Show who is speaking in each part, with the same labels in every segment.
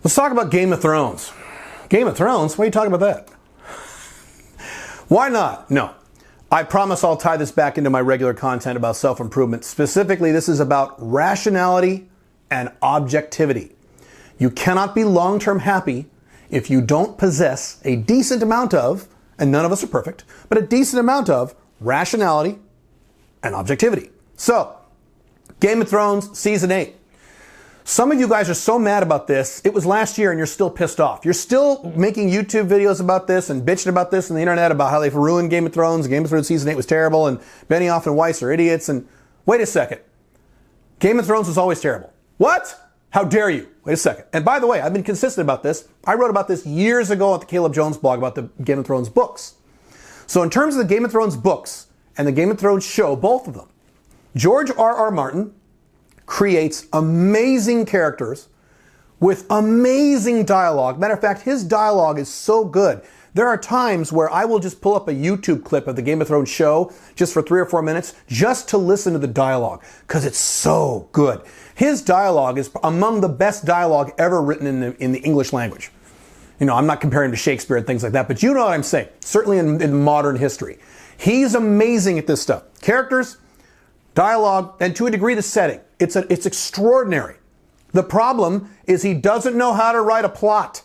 Speaker 1: Let's talk about Game of Thrones. Game of Thrones? Why are you talking about that? Why not? No. I promise I'll tie this back into my regular content about self-improvement. Specifically, this is about rationality and objectivity. You cannot be long-term happy if you don't possess a decent amount of, and none of us are perfect, but a decent amount of rationality and objectivity. So, Game of Thrones Season 8. Some of you guys are so mad about this. It was last year and you're still pissed off. You're still making YouTube videos about this and bitching about this on the internet about how they've ruined Game of Thrones. Game of Thrones Season 8 was terrible and Benioff and Weiss are idiots. And wait a second. Game of Thrones was always terrible. What? How dare you? Wait a second. And by the way, I've been consistent about this. I wrote about this years ago at the Caleb Jones blog about the Game of Thrones books. So in terms of the Game of Thrones books and the Game of Thrones show, both of them, George R.R. Martin creates amazing characters with amazing dialogue. Matter of fact, his dialogue is so good. There are times where I will just pull up a YouTube clip of the Game of Thrones show just for 3 or 4 minutes just to listen to the dialogue because it's so good. His dialogue is among the best dialogue ever written in the English language. You know, I'm not comparing to Shakespeare and things like that, but you know what I'm saying. Certainly in modern history. He's amazing at this stuff. Characters, dialogue, and to a degree the setting. It's extraordinary. The problem is he doesn't know how to write a plot.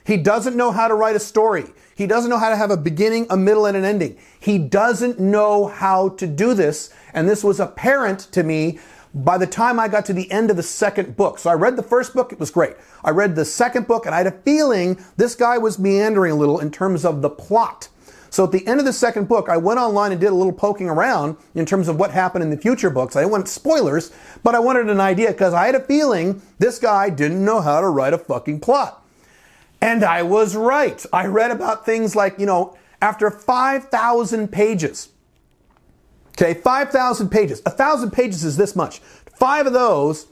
Speaker 1: He doesn't know how to write a story. He doesn't know how to have a beginning, a middle, and an ending. He doesn't know how to do this, and this was apparent to me by the time I got to the end of the second book. So I read the first book, it was great. I read the second book, and I had a feeling this guy was meandering a little in terms of the plot. So at the end of the second book, I went online and did a little poking around in terms of what happened in the future books. I didn't want spoilers, but I wanted an idea because I had a feeling this guy didn't know how to write a fucking plot. And I was right. I read about things like, you know, after 5,000 pages, okay, 5,000 pages, 1,000 pages is this much. 5 of those,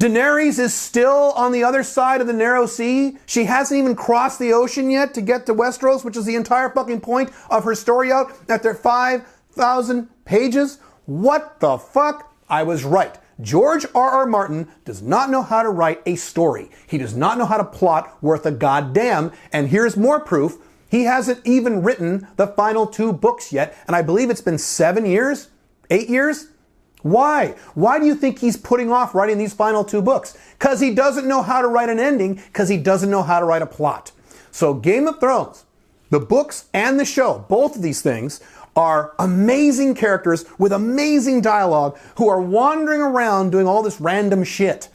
Speaker 1: Daenerys is still on the other side of the narrow sea. She hasn't even crossed the ocean yet to get to Westeros, which is the entire fucking point of her story out after 5,000 pages. What the fuck? I was right. George R.R. Martin does not know how to write a story. He does not know how to plot worth a goddamn. And here's more proof. He hasn't even written the final 2 books yet. And I believe it's been 7 years, 8 years. Why? Why do you think he's putting off writing these final 2 books? Because he doesn't know how to write an ending, because he doesn't know how to write a plot. So Game of Thrones, the books and the show, both of these things are amazing characters with amazing dialogue who are wandering around doing all this random shit.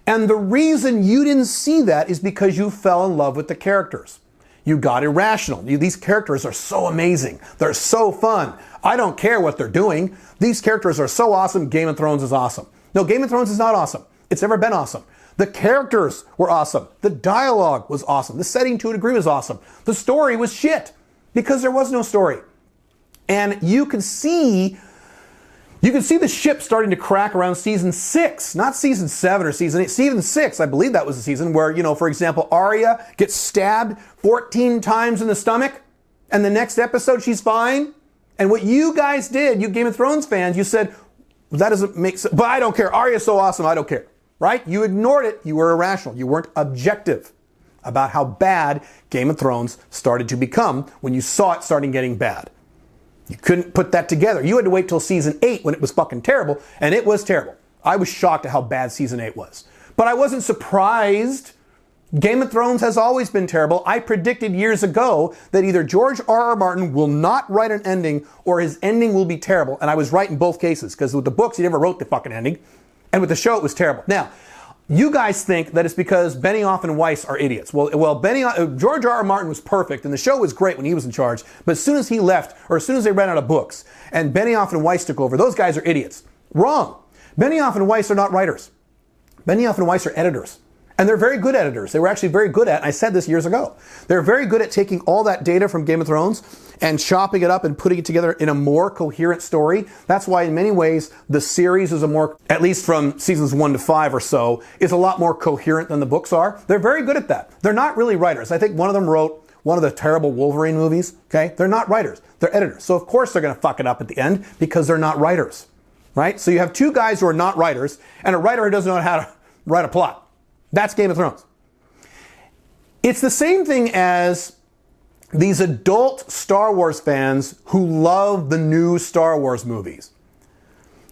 Speaker 1: And the reason you didn't see that is because you fell in love with the characters. You got irrational. These characters are so amazing. They're so fun. I don't care what they're doing. These characters are so awesome. Game of Thrones is awesome. No, Game of Thrones is not awesome. It's never been awesome. The characters were awesome. The dialogue was awesome. The setting to a degree was awesome. The story was shit because there was no story. And you can see the ship starting to crack around season 6, not season 7 or season 8. Season 6, I believe that was the season where, you know, for example, Arya gets stabbed 14 times in the stomach, and the next episode she's fine. And what you guys did, you Game of Thrones fans, you said, that doesn't make sense. But I don't care. Arya's so awesome, I don't care. Right? You ignored it. You were irrational. You weren't objective about how bad Game of Thrones started to become when you saw it starting getting bad. You couldn't put that together. You had to wait till season 8 when it was fucking terrible, and it was terrible. I was shocked at how bad season 8 was. But I wasn't surprised. Game of Thrones has always been terrible. I predicted years ago that either George R.R. Martin will not write an ending or his ending will be terrible. And I was right in both cases, because with the books, he never wrote the fucking ending. And with the show, it was terrible. Now, you guys think that it's because Benioff and Weiss are idiots. Well, George R.R. Martin was perfect, and the show was great when he was in charge. But as soon as he left, or as soon as they ran out of books, and Benioff and Weiss took over, those guys are idiots. Wrong. Benioff and Weiss are not writers. Benioff and Weiss are editors. And they're very good editors. They were actually very good at, and I said this years ago, they're very good at taking all that data from Game of Thrones and chopping it up and putting it together in a more coherent story. That's why in many ways the series is a more, at least from seasons 1 to 5 or so, is a lot more coherent than the books are. They're very good at that. They're not really writers. I think one of them wrote one of the terrible Wolverine movies, okay? They're not writers. They're editors. So of course they're going to fuck it up at the end because they're not writers, right? So you have 2 guys who are not writers and a writer who doesn't know how to write a plot. That's Game of Thrones. It's the same thing as these adult Star Wars fans who love the new Star Wars movies.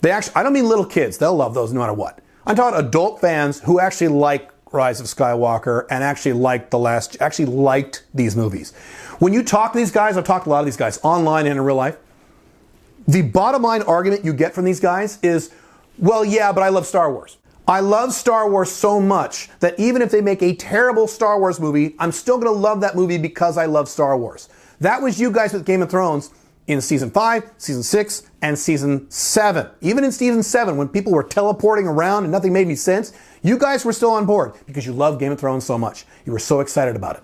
Speaker 1: I don't mean little kids, they'll love those no matter what. I'm talking adult fans who actually like Rise of Skywalker and actually liked these movies. When you talk to these guys, I've talked to a lot of these guys online and in real life, the bottom line argument you get from these guys is, well, yeah, but I love Star Wars. I love Star Wars so much that even if they make a terrible Star Wars movie, I'm still going to love that movie because I love Star Wars. That was you guys with Game of Thrones in season 5, season 6, and season 7. Even in season 7, when people were teleporting around and nothing made any sense, you guys were still on board because you love Game of Thrones so much. You were so excited about it.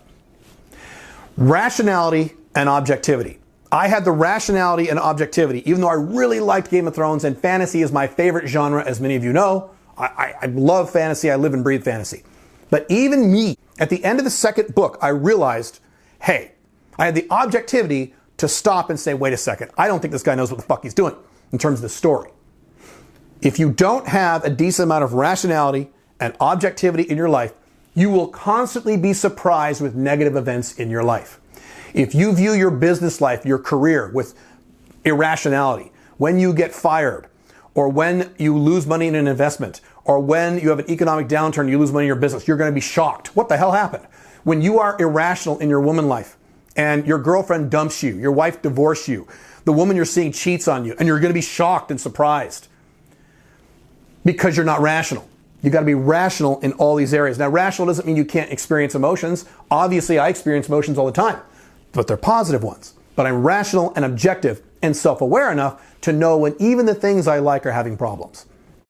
Speaker 1: Rationality and objectivity. I had the rationality and objectivity, even though I really liked Game of Thrones and fantasy is my favorite genre, as many of you know. I love fantasy. I live and breathe fantasy. But even me, at the end of the second book, I realized, hey, I had the objectivity to stop and say, wait a second, I don't think this guy knows what the fuck he's doing in terms of the story. If you don't have a decent amount of rationality and objectivity in your life, you will constantly be surprised with negative events in your life. If you view your business life, your career with irrationality, when you get fired, or when you lose money in an investment, or when you have an economic downturn, you lose money in your business, you're going to be shocked. What the hell happened? When you are irrational in your woman life, and your girlfriend dumps you, your wife divorced you, the woman you're seeing cheats on you, and you're going to be shocked and surprised because you're not rational. You got to be rational in all these areas. Now, rational doesn't mean you can't experience emotions. Obviously, I experience emotions all the time, but they're positive ones. But I'm rational and objective and self-aware enough to know when even the things I like are having problems.